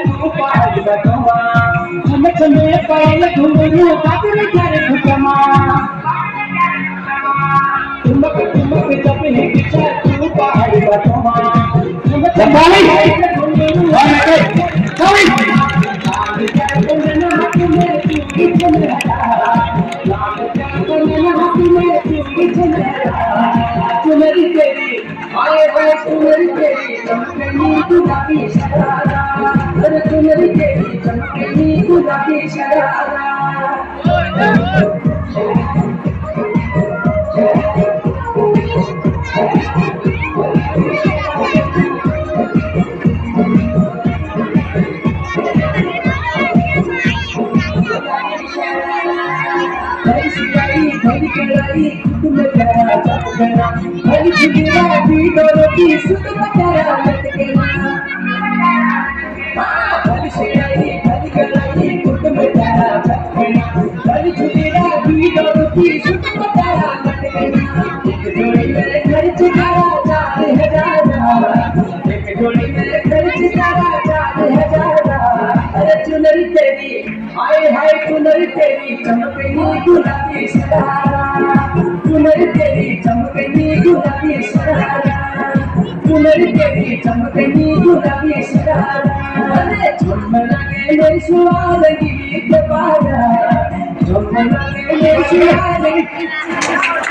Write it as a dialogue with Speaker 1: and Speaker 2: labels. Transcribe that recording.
Speaker 1: तू पाल बटवा चमक में पायल घुंघरू काबर कर घुटमा चुमक चुमक जब है किचा तू पाल बटवा चमक में घुंघरू चुनरी तेरी आए हाय चुनरी तेरी चमकनी गुलाबी शरारा अरे चुनरी तेरी चमकनी गुलाबी शरारा हरी चिड़िया भी डोरती सुत बचारा मत केना हरी चिड़िया हरी गलाई कुट बचारा मत केना हरी चिड़िया भी डोरती सुत बचारा मत केना एक जोड़ी मेरे घर चिकारा 4000 एक जोड़ी मेरे घर चिकारा 4000 अरे चुनरी तेरी हाय हाय चुनरी तेरी चमकनी गुलाबी शरारा चुनरी तेरी चमकनी गुलाबी शरारा चुनरी तेरी चमकनी गुलाबी शरारा अरे झुम लगे मेरी सुहागनी गीत बाजा झुम लगे मेरी सुहागनी